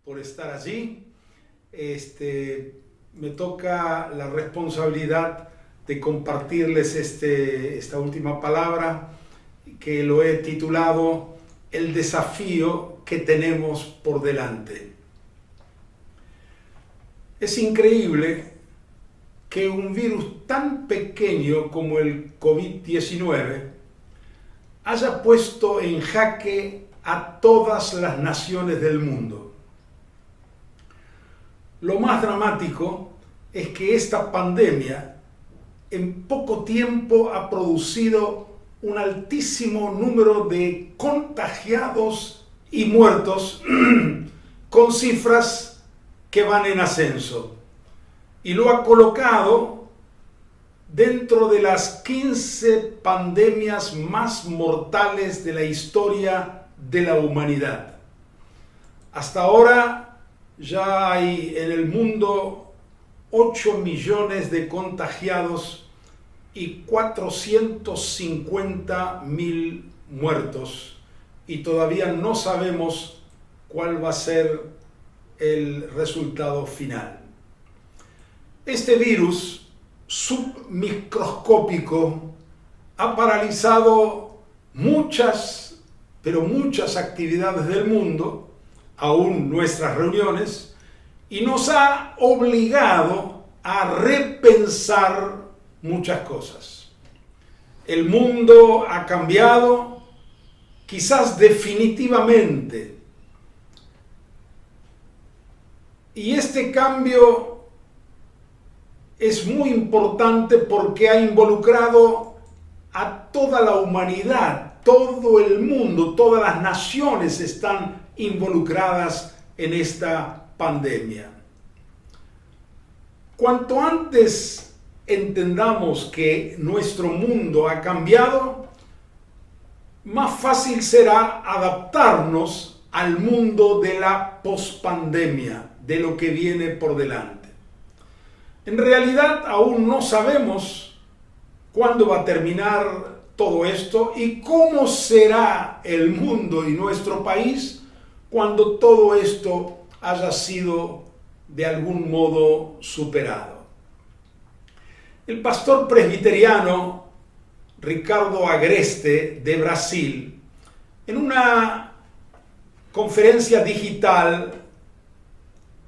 por estar allí. Me toca la responsabilidad de compartirles esta última palabra, que lo he titulado El desafío que tenemos por delante. Es increíble que un virus tan pequeño como el COVID-19 haya puesto en jaque a todas las naciones del mundo. Lo más dramático es que esta pandemia en poco tiempo ha producido un altísimo número de contagiados y muertos con cifras que van en ascenso, y lo ha colocado dentro de las 15 pandemias más mortales de la historia de la humanidad. Hasta ahora ya hay en el mundo 8 millones de contagiados y 450.000 muertos, y todavía no sabemos cuál va a ser el resultado final. Este virus submicroscópico ha paralizado muchas actividades del mundo, aún nuestras reuniones, y nos ha obligado a repensar muchas cosas. El mundo ha cambiado, quizás definitivamente, y este cambio es muy importante porque ha involucrado a toda la humanidad, todo el mundo, todas las naciones están involucradas en esta pandemia. Cuanto antes entendamos que nuestro mundo ha cambiado, más fácil será adaptarnos al mundo de la pospandemia, de lo que viene por delante. En realidad aún no sabemos cuándo va a terminar todo esto y cómo será el mundo y nuestro país cuando todo esto haya sido de algún modo superado. El pastor presbiteriano Ricardo Agreste de Brasil, en una conferencia digital,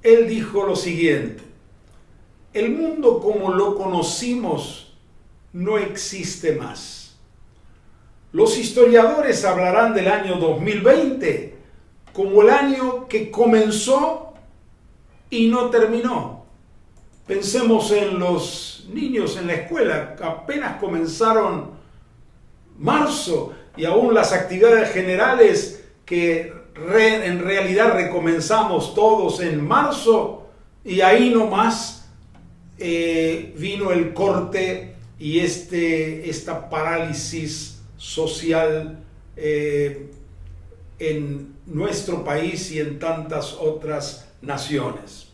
él dijo lo siguiente: el mundo como lo conocimos no existe más. Los historiadores hablarán del año 2020 como el año que comenzó y no terminó. Pensemos en los niños en la escuela, apenas comenzaron marzo, y aún las actividades generales que en realidad recomenzamos todos en marzo, y ahí nomás vino el corte y esta parálisis social en nuestro país y en tantas otras naciones.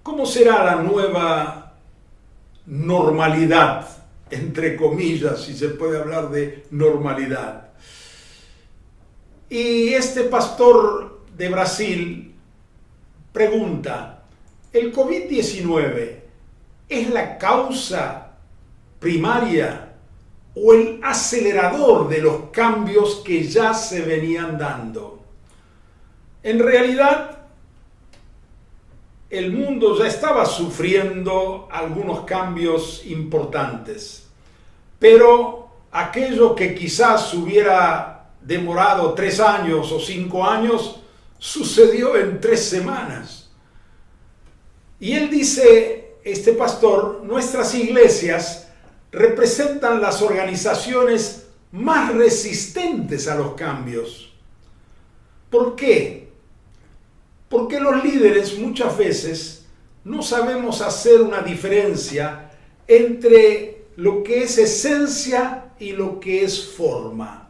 ¿Cómo será la nueva normalidad, entre comillas, si se puede hablar de normalidad? Y este pastor de Brasil pregunta: ¿el COVID-19 es la causa primaria o el acelerador de los cambios que ya se venían dando? En realidad, el mundo ya estaba sufriendo algunos cambios importantes, pero aquello que quizás hubiera demorado 3 años o 5 años, sucedió en 3 semanas. Y él dice, este pastor, nuestras iglesias representan las organizaciones más resistentes a los cambios. ¿Por qué? Porque los líderes muchas veces no sabemos hacer una diferencia entre lo que es esencia y lo que es forma.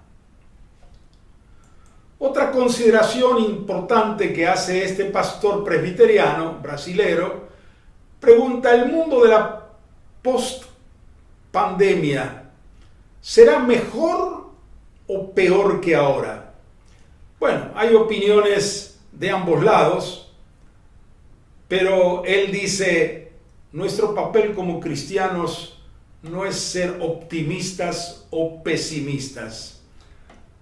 Otra consideración importante que hace este pastor presbiteriano brasilero, pregunta: ¿el mundo de la post-pandemia será mejor o peor que ahora? Bueno, hay opiniones de ambos lados, pero él dice, nuestro papel como cristianos no es ser optimistas o pesimistas.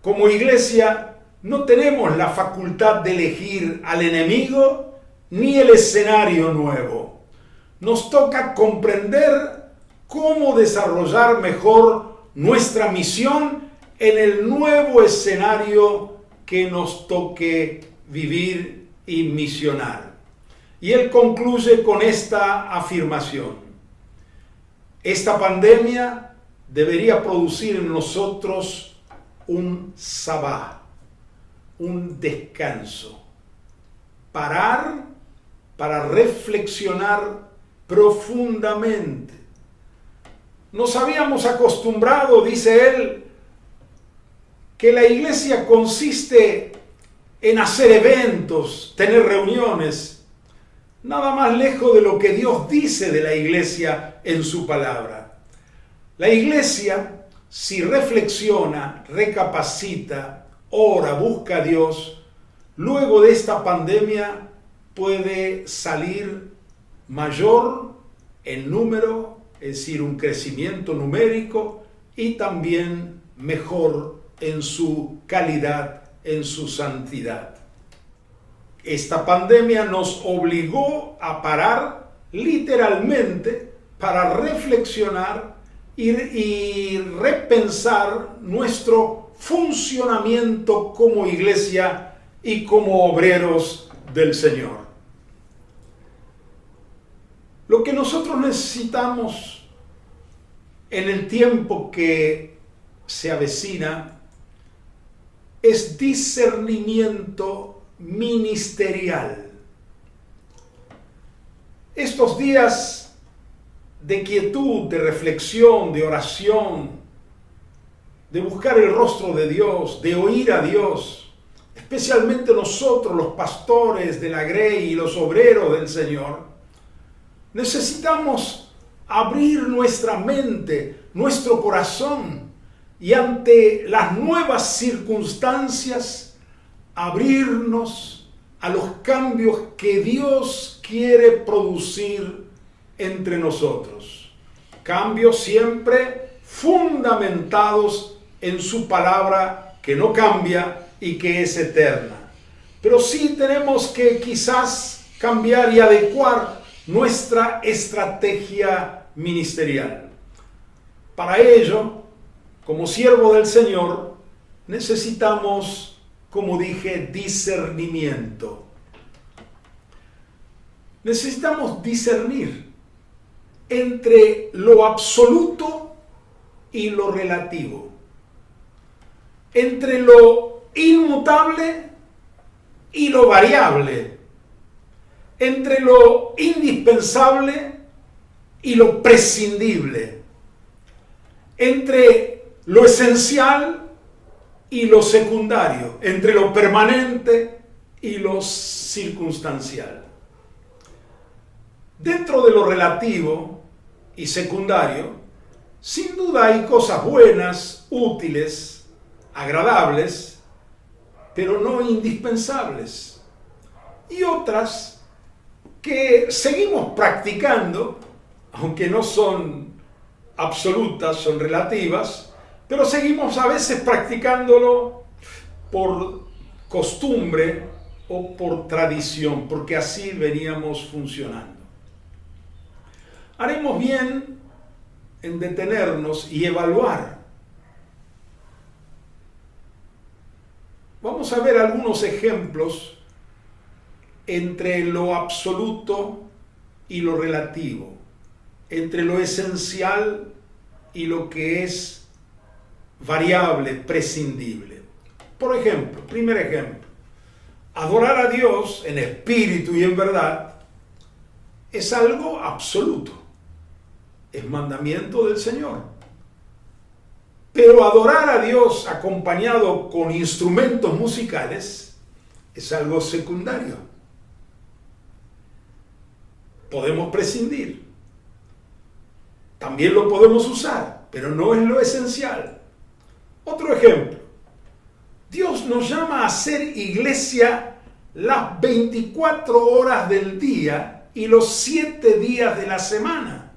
Como iglesia no tenemos la facultad de elegir al enemigo ni el escenario nuevo. Nos toca comprender cómo desarrollar mejor nuestra misión en el nuevo escenario que nos toque vivir y misionar. Y él concluye con esta afirmación: esta pandemia debería producir en nosotros un sabá, un descanso, parar para reflexionar profundamente. Nos habíamos acostumbrado, dice él, que la iglesia consiste en hacer eventos, tener reuniones, nada más lejos de lo que Dios dice de la iglesia en su palabra. La iglesia, si reflexiona, recapacita, ora, busca a Dios, luego de esta pandemia puede salir mayor en número, es decir, un crecimiento numérico, y también mejor en su calidad, en su santidad. Esta pandemia nos obligó a parar literalmente para reflexionar y repensar nuestro funcionamiento como iglesia y como obreros del Señor. Lo que nosotros necesitamos en el tiempo que se avecina es discernimiento ministerial. Estos días de quietud, de reflexión, de oración, de buscar el rostro de Dios, de oír a Dios, especialmente nosotros los pastores de la Grey y los obreros del Señor, necesitamos abrir nuestra mente, nuestro corazón, y ante las nuevas circunstancias, abrirnos a los cambios que Dios quiere producir entre nosotros. Cambios siempre fundamentados en su palabra, que no cambia y que es eterna. Pero sí tenemos que quizás cambiar y adecuar nuestra estrategia ministerial. Para ello, como siervo del Señor, necesitamos, como dije, discernimiento. Necesitamos discernir entre lo absoluto y lo relativo, entre lo inmutable y lo variable, entre lo indispensable y lo prescindible, entre lo esencial y lo secundario, entre lo permanente y lo circunstancial. Dentro de lo relativo y secundario, sin duda hay cosas buenas, útiles, agradables, pero no indispensables. Y otras que seguimos practicando, aunque no son absolutas, son relativas, pero seguimos a veces practicándolo por costumbre o por tradición, porque así veníamos funcionando. Haremos bien en detenernos y evaluar. Vamos a ver algunos ejemplos entre lo absoluto y lo relativo, entre lo esencial y lo que es variable, prescindible. Por ejemplo, primer ejemplo, adorar a Dios en espíritu y en verdad es algo absoluto, es mandamiento del Señor. Pero adorar a Dios acompañado con instrumentos musicales es algo secundario. Podemos prescindir. También lo podemos usar, pero no es lo esencial. Otro ejemplo. Dios nos llama a ser iglesia las 24 horas del día y los 7 días de la semana.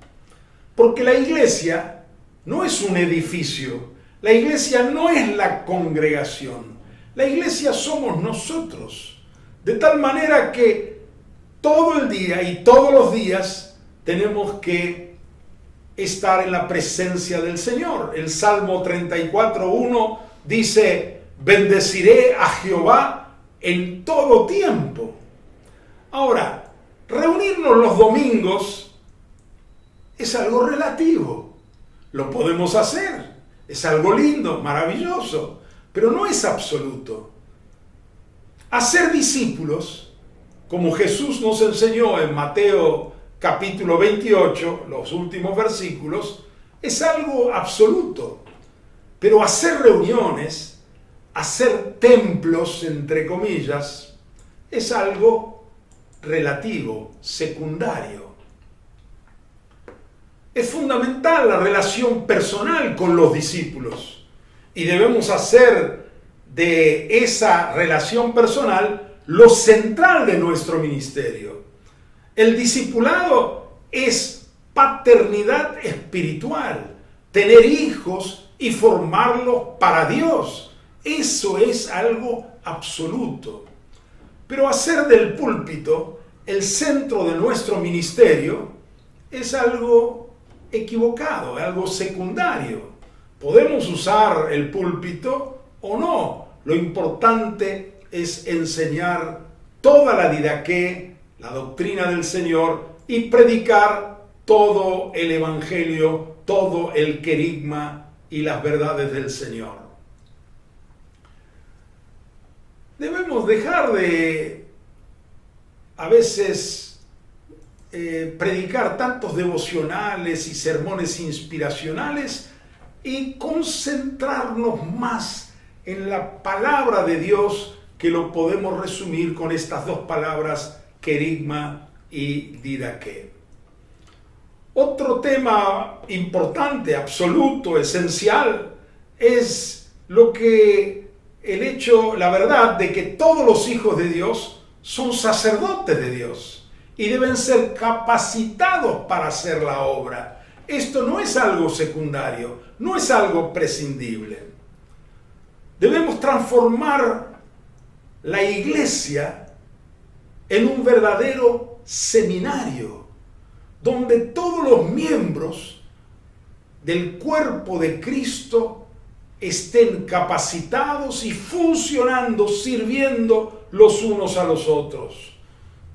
Porque la iglesia no es un edificio, la iglesia no es la congregación, la iglesia somos nosotros. De tal manera que todo el día y todos los días tenemos que estar en la presencia del Señor. El Salmo 34:1 dice: bendeciré a Jehová en todo tiempo. Ahora, reunirnos los domingos es algo relativo. Lo podemos hacer, es algo lindo, maravilloso, pero no es absoluto. Hacer discípulos, como Jesús nos enseñó en Mateo capítulo 28, los últimos versículos, es algo absoluto. Pero hacer reuniones, hacer templos, entre comillas, es algo relativo, secundario. Es fundamental la relación personal con los discípulos y debemos hacer de esa relación personal lo central de nuestro ministerio. El discipulado es paternidad espiritual, tener hijos y formarlos para Dios. Eso es algo absoluto. Pero hacer del púlpito el centro de nuestro ministerio es algo equivocado, algo secundario. Podemos usar el púlpito o no. Lo importante es enseñar toda la didaqué, la doctrina del Señor, y predicar todo el evangelio, todo el querigma y las verdades del Señor. Debemos dejar de a veces predicar tantos devocionales y sermones inspiracionales y concentrarnos más en la palabra de Dios, que lo podemos resumir con estas dos palabras, querigma y didaqué. Otro tema importante, absoluto, esencial, es la verdad de que todos los hijos de Dios son sacerdotes de Dios y deben ser capacitados para hacer la obra. Esto no es algo secundario, no es algo prescindible. Debemos transformar la iglesia en un verdadero seminario, donde todos los miembros del cuerpo de Cristo estén capacitados y funcionando, sirviendo los unos a los otros.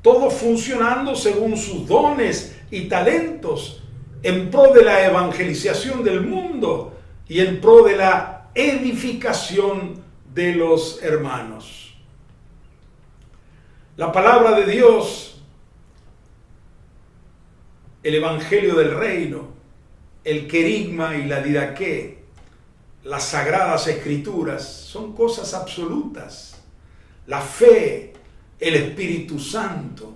Todos funcionando según sus dones y talentos, en pro de la evangelización del mundo y en pro de la edificación de los hermanos. La palabra de Dios, el evangelio del reino, el querigma y la didaqué, las sagradas escrituras, son cosas absolutas. La fe, el Espíritu Santo,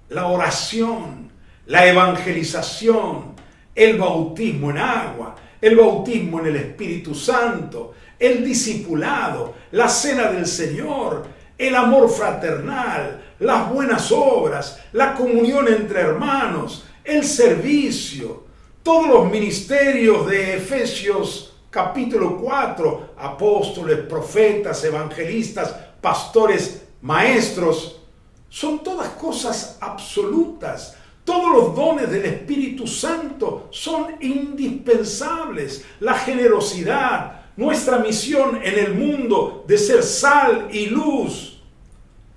la oración, la evangelización, el bautismo en agua, el bautismo en el Espíritu Santo, el discipulado, la cena del Señor, el amor fraternal, las buenas obras, la comunión entre hermanos, el servicio, todos los ministerios de Efesios capítulo 4, apóstoles, profetas, evangelistas, pastores, maestros, son todas cosas absolutas. Todos los dones del Espíritu Santo son indispensables. La generosidad, nuestra misión en el mundo de ser sal y luz,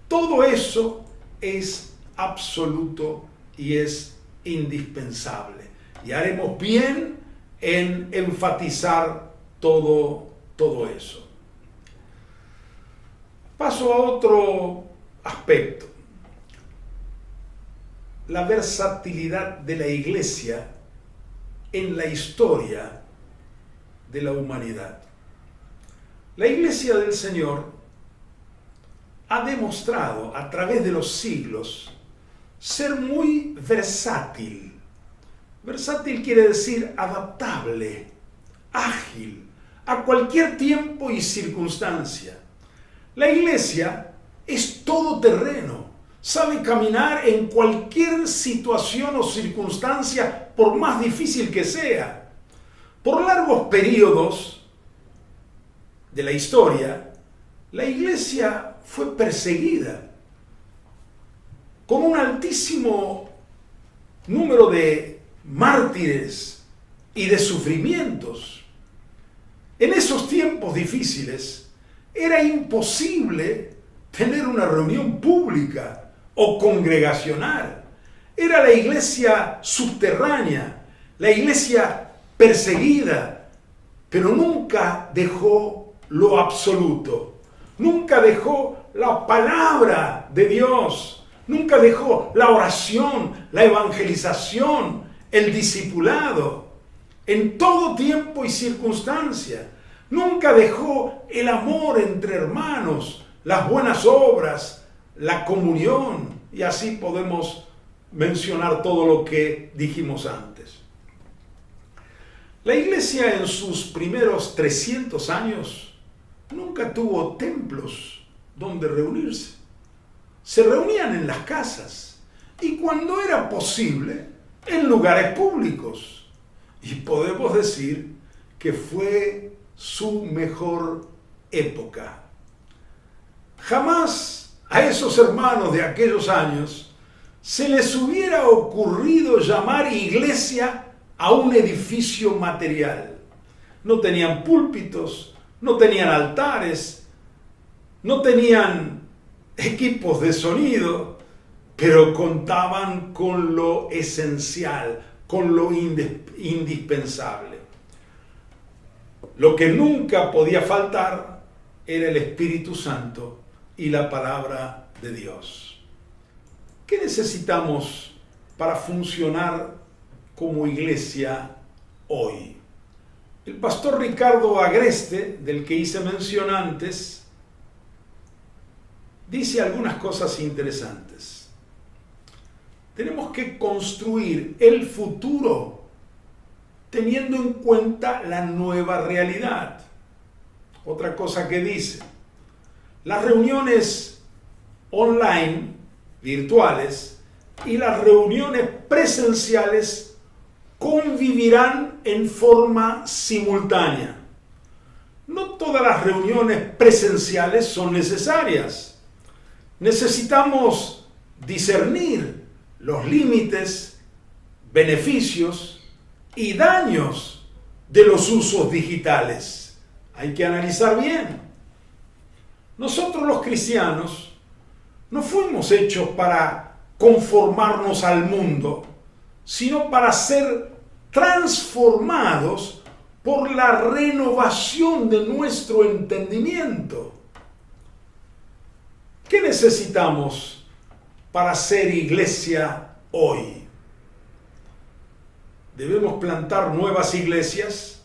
todo eso es absoluto y es indispensable. Y haremos bien en enfatizar todo eso. Paso a otro aspecto. La versatilidad de la iglesia en la historia de la humanidad. La iglesia del Señor ha demostrado a través de los siglos ser muy versátil. Versátil quiere decir adaptable, ágil, a cualquier tiempo y circunstancia. La iglesia es todoterreno, sabe caminar en cualquier situación o circunstancia, por más difícil que sea. Por largos periodos de la historia, la iglesia fue perseguida con un altísimo número de mártires y de sufrimientos. En esos tiempos difíciles era imposible tener una reunión pública o congregacional. Era la iglesia subterránea, la iglesia perseguida, pero nunca dejó lo absoluto, nunca dejó la palabra de Dios, nunca dejó la oración, la evangelización, el discipulado, en todo tiempo y circunstancia. Nunca dejó el amor entre hermanos, las buenas obras, la comunión, y así podemos mencionar todo lo que dijimos antes. La iglesia en sus primeros 300 años nunca tuvo templos donde reunirse. Se reunían en las casas y cuando era posible, en lugares públicos. Y podemos decir que fue su mejor época. Jamás a esos hermanos de aquellos años se les hubiera ocurrido llamar iglesia a un edificio material. No tenían púlpitos, no tenían altares, no tenían equipos de sonido, pero contaban con lo esencial, con lo indispensable. Lo que nunca podía faltar era el Espíritu Santo y la palabra de Dios. ¿Qué necesitamos para funcionar como iglesia hoy? El pastor Ricardo Agreste, del que hice mención antes, dice algunas cosas interesantes. Tenemos que construir el futuro teniendo en cuenta la nueva realidad. Otra cosa que dice, las reuniones online, virtuales, y las reuniones presenciales convivirán en forma simultánea. No todas las reuniones presenciales son necesarias. Necesitamos discernir los límites, beneficios y daños de los usos digitales. Hay que analizar bien. Nosotros los cristianos no fuimos hechos para conformarnos al mundo, sino para ser transformados por la renovación de nuestro entendimiento. ¿Qué necesitamos para ser iglesia hoy? Debemos plantar nuevas iglesias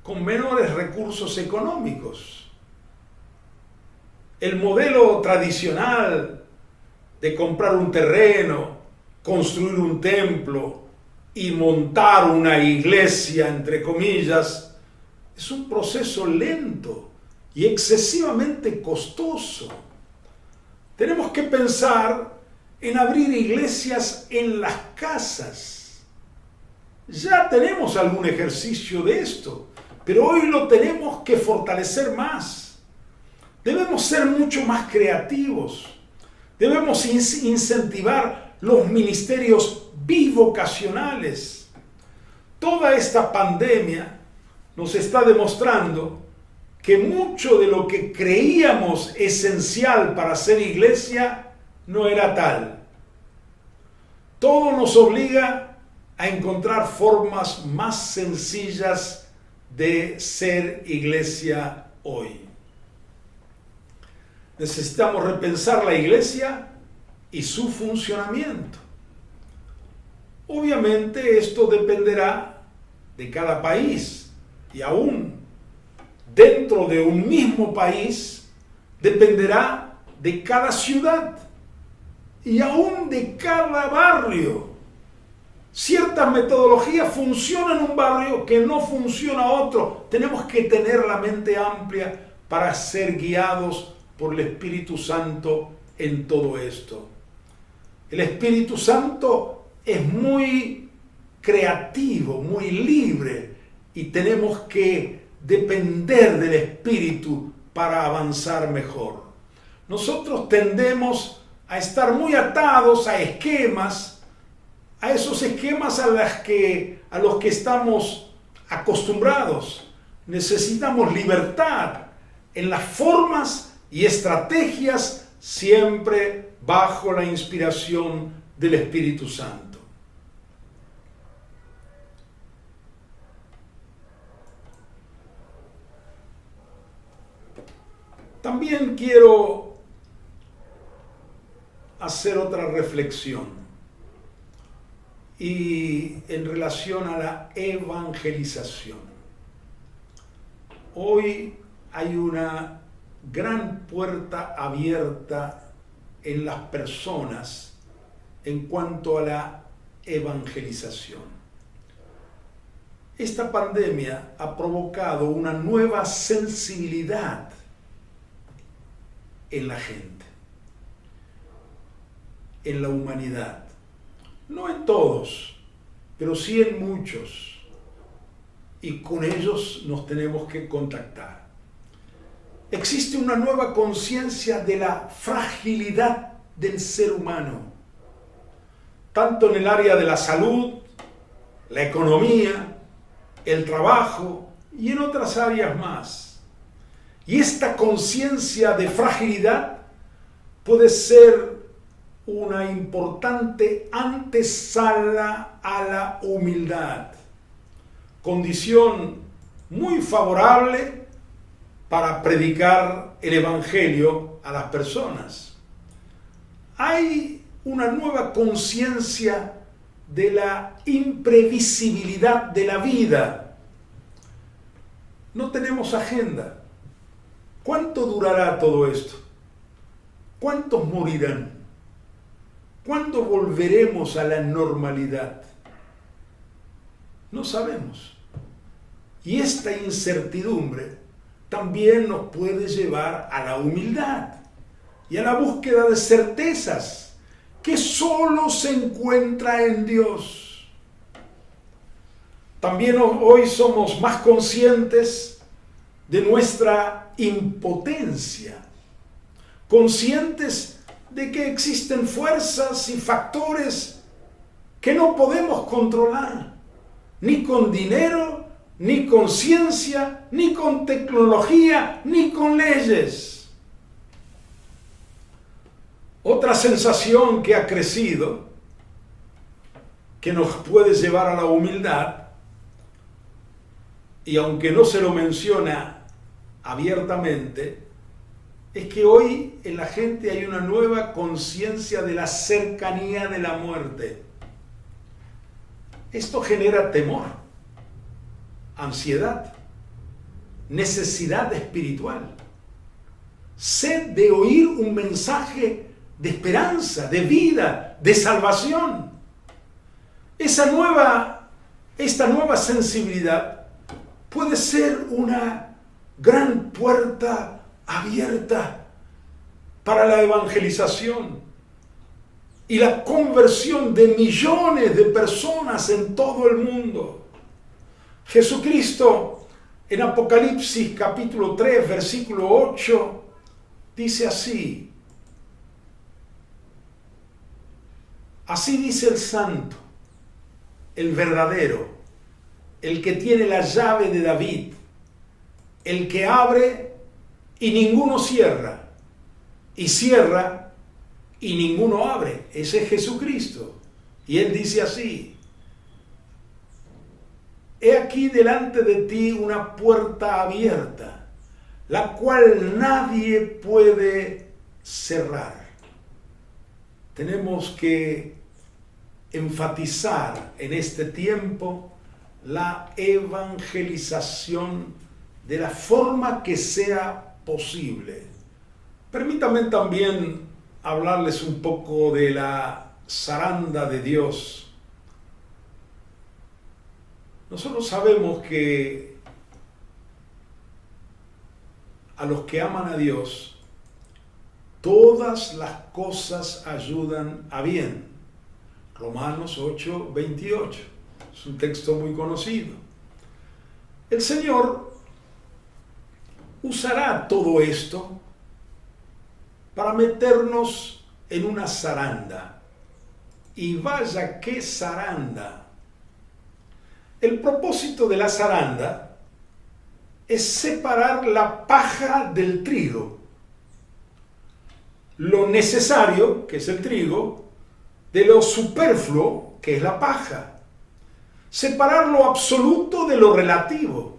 con menores recursos económicos. El modelo tradicional de comprar un terreno, construir un templo y montar una iglesia, entre comillas, es un proceso lento y excesivamente costoso. Tenemos que pensar en abrir iglesias en las casas. Ya tenemos algún ejercicio de esto, pero hoy lo tenemos que fortalecer más. Debemos ser mucho más creativos. Debemos incentivar los ministerios bivocacionales. Toda esta pandemia nos está demostrando que mucho de lo que creíamos esencial para ser iglesia no era tal. Todo nos obliga a encontrar formas más sencillas de ser iglesia hoy. Necesitamos repensar la iglesia y su funcionamiento. Obviamente esto dependerá de cada país y aún dentro de un mismo país dependerá de cada ciudad y aún de cada barrio. Ciertas metodologías funcionan en un barrio que no funciona en otro. Tenemos que tener la mente amplia para ser guiados por el Espíritu Santo en todo esto. El Espíritu Santo es muy creativo, muy libre, y tenemos que depender del Espíritu para avanzar mejor. Nosotros tendemos a estar muy atados a esquemas, a esos esquemas a los que estamos acostumbrados. Necesitamos libertad en las formas y estrategias, siempre bajo la inspiración del Espíritu Santo. También quiero hacer otra reflexión y en relación a la evangelización. Hoy hay una gran puerta abierta en las personas en cuanto a la evangelización. Esta pandemia ha provocado una nueva sensibilidad en la gente, en la humanidad. No en todos, pero sí en muchos. Y con ellos nos tenemos que contactar. Existe una nueva conciencia de la fragilidad del ser humano, tanto en el área de la salud, la economía, el trabajo y en otras áreas más. Y esta conciencia de fragilidad puede ser una importante antesala a la humildad, condición muy favorable para predicar el Evangelio a las personas. Hay una nueva conciencia de la imprevisibilidad de la vida. No tenemos agenda. ¿Cuánto durará todo esto? ¿Cuántos morirán? ¿Cuándo volveremos a la normalidad? No sabemos. Y esta incertidumbre también nos puede llevar a la humildad y a la búsqueda de certezas que solo se encuentra en Dios. También hoy somos más conscientes de nuestra impotencia, conscientes de que existen fuerzas y factores que no podemos controlar, ni con dinero, ni con ciencia, ni con tecnología, ni con leyes. Otra sensación que ha crecido, que nos puede llevar a la humildad, y aunque no se lo menciona abiertamente, es que hoy en la gente hay una nueva conciencia de la cercanía de la muerte. Esto genera temor, ansiedad, necesidad espiritual, sed de oír un mensaje de esperanza, de vida, de salvación. Esta nueva sensibilidad puede ser una gran puerta abierta para la evangelización y la conversión de millones de personas en todo el mundo. Jesucristo en Apocalipsis capítulo 3, versículo 8, dice así: así dice el santo, el verdadero, el que tiene la llave de David, el que abre y ninguno cierra, y cierra y ninguno abre. Ese es Jesucristo. Y Él dice así: he aquí delante de ti una puerta abierta, la cual nadie puede cerrar. Tenemos que enfatizar en este tiempo la evangelización de la forma que sea posible. Permítanme también hablarles un poco de la zaranda de Dios. Nosotros sabemos que a los que aman a Dios, todas las cosas ayudan a bien. Romanos 8:28. Es un texto muy conocido. El Señor usará todo esto para meternos en una zaranda. Y vaya qué zaranda. El propósito de la zaranda es separar la paja del trigo. Lo necesario, que es el trigo, de lo superfluo, que es la paja. Separar lo absoluto de lo relativo.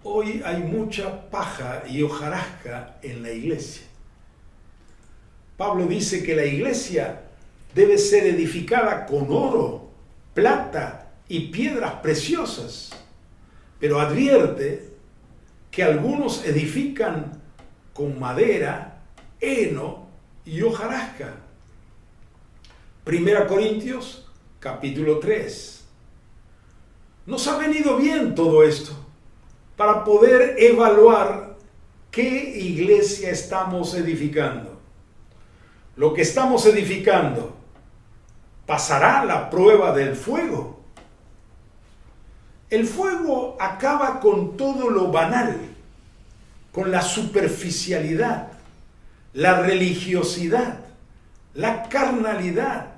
Hoy hay mucha paja y hojarasca en la iglesia. Pablo dice que la iglesia debe ser edificada con oro, plata y piedras preciosas, pero advierte que algunos edifican con madera, heno y hojarasca. 1 Corintios capítulo 3. Nos ha venido bien todo esto para poder evaluar qué iglesia estamos edificando. Lo que estamos edificando pasará la prueba del fuego. El fuego acaba con todo lo banal, con la superficialidad, la religiosidad, la carnalidad.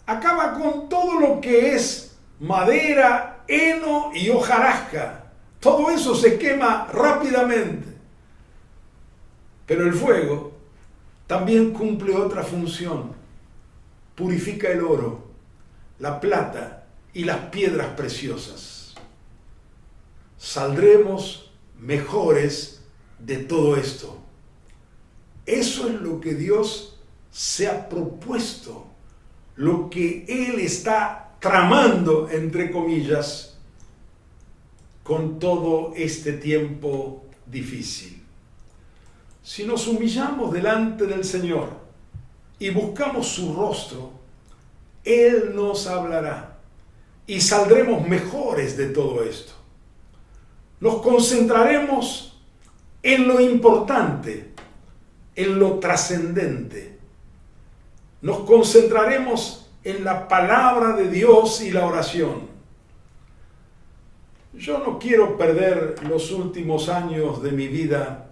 Acaba con todo lo que es madera, heno y hojarasca. Todo eso se quema rápidamente. Pero el fuego también cumple otra función. Purifica el oro, la plata y las piedras preciosas. Saldremos mejores de todo esto. Eso es lo que Dios se ha propuesto, lo que Él está tramando, entre comillas, con todo este tiempo difícil. Si nos humillamos delante del Señor y buscamos su rostro, Él nos hablará y saldremos mejores de todo esto. Nos concentraremos en lo importante, en lo trascendente. Nos concentraremos en la palabra de Dios y la oración. Yo no quiero perder los últimos años de mi vida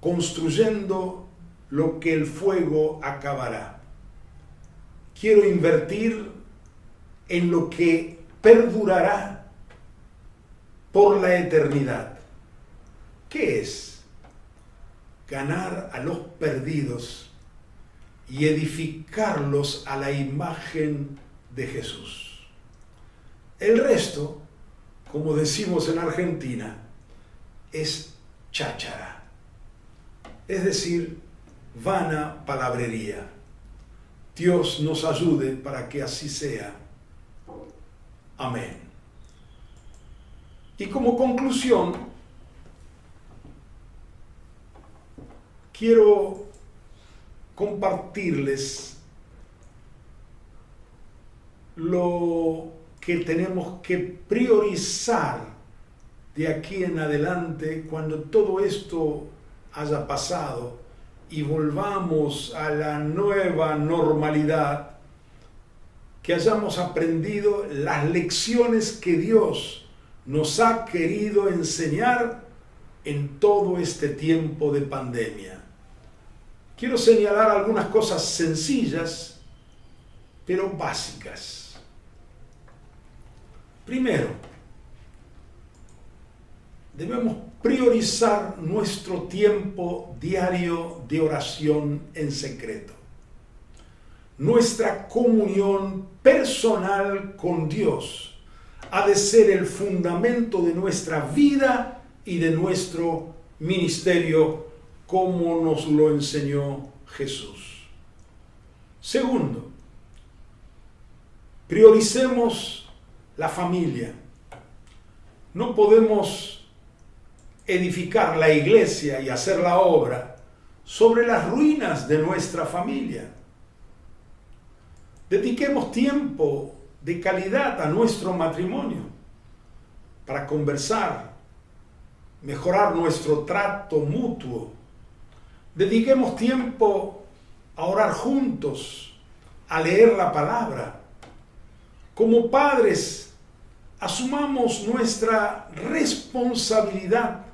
construyendo lo que el fuego acabará. Quiero invertir en lo que perdurará por la eternidad. ¿Qué es? Ganar a los perdidos y edificarlos a la imagen de Jesús. El resto, como decimos en Argentina, es cháchara. Es decir, vana palabrería. Dios nos ayude para que así sea. Amén. Y como conclusión, quiero compartirles lo que tenemos que priorizar de aquí en adelante cuando todo esto haya pasado y volvamos a la nueva normalidad, que hayamos aprendido las lecciones que Dios nos ha querido enseñar en todo este tiempo de pandemia. Quiero señalar algunas cosas sencillas, pero básicas. Primero, debemos priorizar nuestro tiempo diario de oración en secreto. Nuestra comunión personal con Dios ha de ser el fundamento de nuestra vida y de nuestro ministerio, como nos lo enseñó Jesús. Segundo, prioricemos la familia. No podemos edificar la iglesia y hacer la obra sobre las ruinas de nuestra familia. Dediquemos tiempo de calidad a nuestro matrimonio para conversar, mejorar nuestro trato mutuo. Dediquemos tiempo a orar juntos, a leer la palabra. Como padres, asumamos nuestra responsabilidad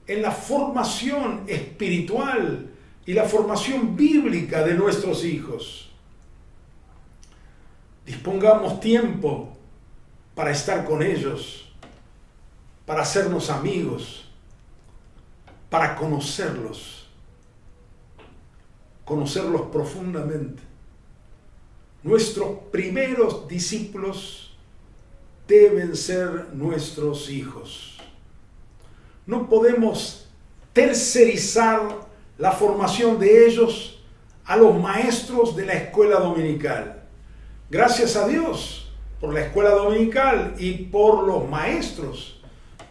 en la formación espiritual y la formación bíblica de nuestros hijos. Dispongamos tiempo para estar con ellos, para hacernos amigos, para conocerlos profundamente. Nuestros primeros discípulos deben ser nuestros hijos. No podemos tercerizar la formación de ellos a los maestros de la escuela dominical. Gracias a Dios por la escuela dominical y por los maestros,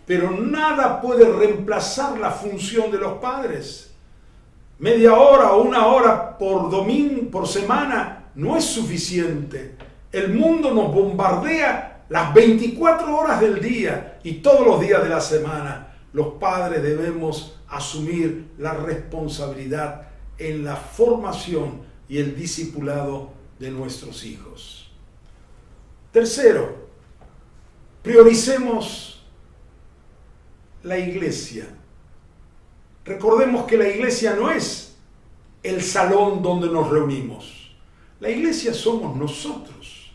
pero nada puede reemplazar la función de los padres. Media hora o una hora por semana no es suficiente. El mundo nos bombardea las 24 horas del día y todos los días de la semana. Los padres debemos asumir la responsabilidad en la formación y el discipulado de nuestros hijos. Tercero, prioricemos la iglesia. Recordemos que la iglesia no es el salón donde nos reunimos. La iglesia somos nosotros.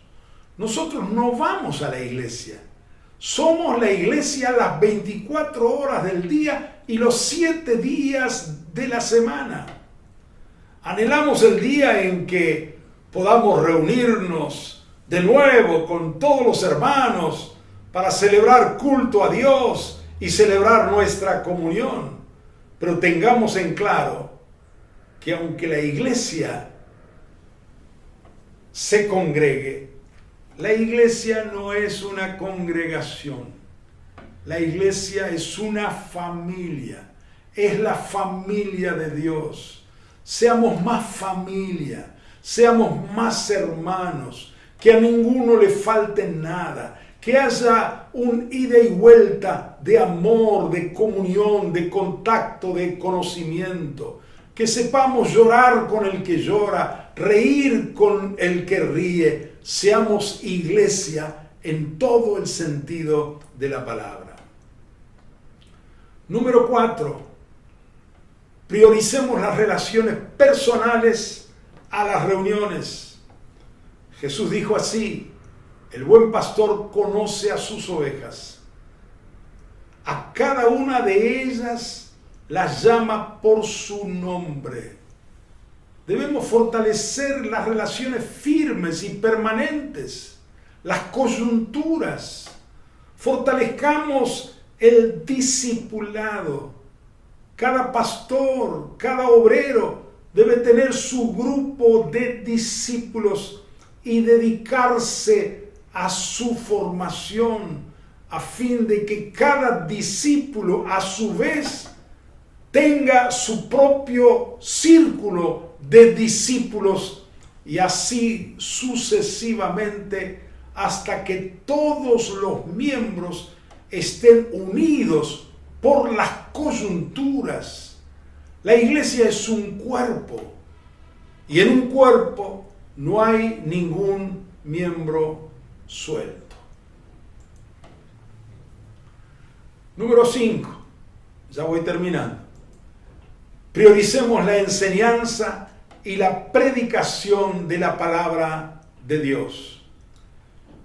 Nosotros no vamos a la iglesia. Somos la iglesia las 24 horas del día y los 7 días de la semana. Anhelamos el día en que podamos reunirnos de nuevo con todos los hermanos para celebrar culto a Dios y celebrar nuestra comunión. Pero tengamos en claro que aunque la iglesia se congregue, la iglesia no es una congregación. La iglesia es una familia, es la familia de Dios. Seamos más familia, seamos más hermanos, que a ninguno le falte nada, que haya un ida y vuelta de amor, de comunión, de contacto, de conocimiento, que sepamos llorar con el que llora, reír con el que ríe, seamos iglesia en todo el sentido de la palabra. Número 4, prioricemos las relaciones personales a las reuniones. Jesús dijo así: el buen pastor conoce a sus ovejas. A cada una de ellas las llama por su nombre. Debemos fortalecer las relaciones firmes y permanentes, las coyunturas. Fortalezcamos el discipulado. Cada pastor, cada obrero debe tener su grupo de discípulos y dedicarse a su formación, a fin de que cada discípulo a su vez tenga su propio círculo de discípulos y así sucesivamente hasta que todos los miembros estén unidos por las coyunturas. La iglesia es un cuerpo y en un cuerpo no hay ningún miembro suelto. Número 5, ya voy terminando. Prioricemos la enseñanza y la predicación de la palabra de Dios.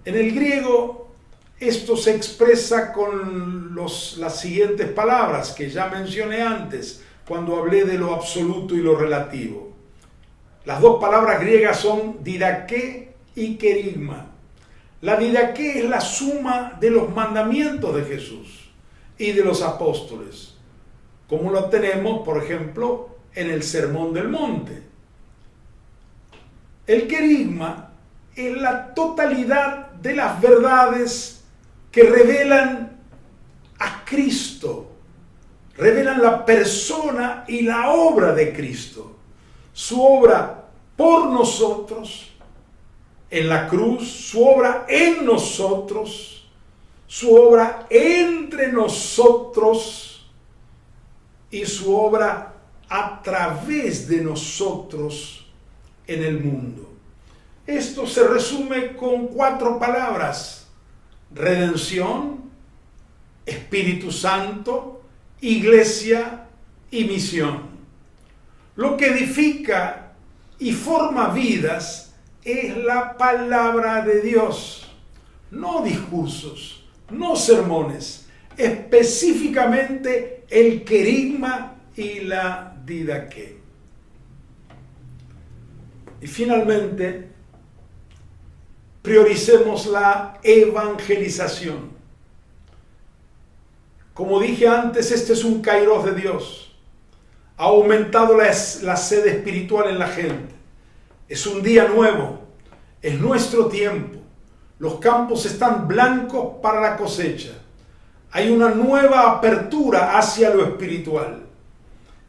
En el griego, esto se expresa con las siguientes palabras que ya mencioné antes, cuando hablé de lo absoluto y lo relativo. Las dos palabras griegas son didaqué y querigma. La didaqué es la suma de los mandamientos de Jesús y de los apóstoles, como lo tenemos, por ejemplo, en el Sermón del Monte. El querigma es la totalidad de las verdades que revelan a Cristo, revelan la persona y la obra de Cristo, su obra por nosotros en la cruz, su obra en nosotros, su obra entre nosotros y su obra a través de nosotros en el mundo. Esto se resume con 4 palabras: redención, Espíritu Santo, iglesia y misión. Lo que edifica y forma vidas es la palabra de Dios, no discursos, no sermones, específicamente el querigma y la didaqué. Y finalmente, prioricemos la evangelización. Como dije antes, este es un kairos de Dios. Ha aumentado la sed espiritual en la gente. Es un día nuevo, es nuestro tiempo. Los campos están blancos para la cosecha. Hay una nueva apertura hacia lo espiritual.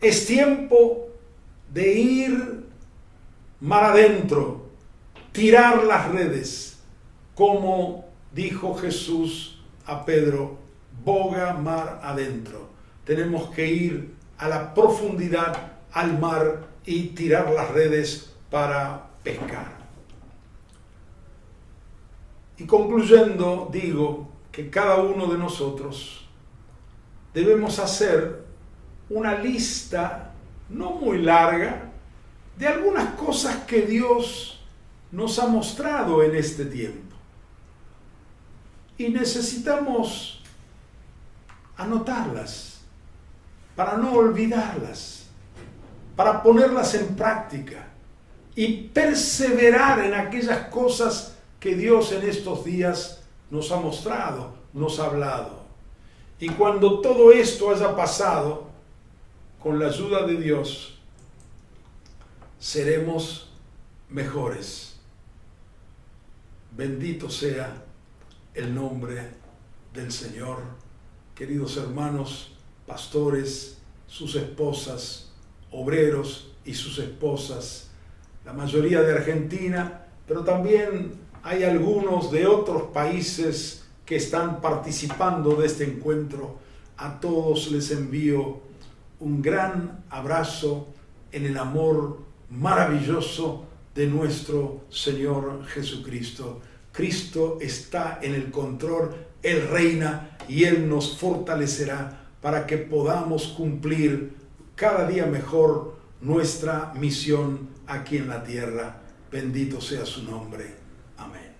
Es tiempo de ir mar adentro, tirar las redes, como dijo Jesús a Pedro: boga mar adentro. Tenemos que ir a la profundidad, al mar, y tirar las redes para pescar. Y concluyendo, digo que cada uno de nosotros debemos hacer una lista no muy larga de algunas cosas que Dios nos ha mostrado en este tiempo. Y necesitamos anotarlas para no olvidarlas, para ponerlas en práctica y perseverar en aquellas cosas que Dios en estos días nos ha mostrado, nos ha hablado. Y cuando todo esto haya pasado, con la ayuda de Dios, seremos mejores. Bendito sea el nombre del Señor. Queridos hermanos, pastores, sus esposas, obreros y sus esposas, la mayoría de Argentina, pero también hay algunos de otros países que están participando de este encuentro. A todos les envío un gran abrazo en el amor maravilloso de nuestro Señor Jesucristo. Cristo está en el control, Él reina y Él nos fortalecerá para que podamos cumplir cada día mejor nuestra misión aquí en la tierra. Bendito sea su nombre. Amén.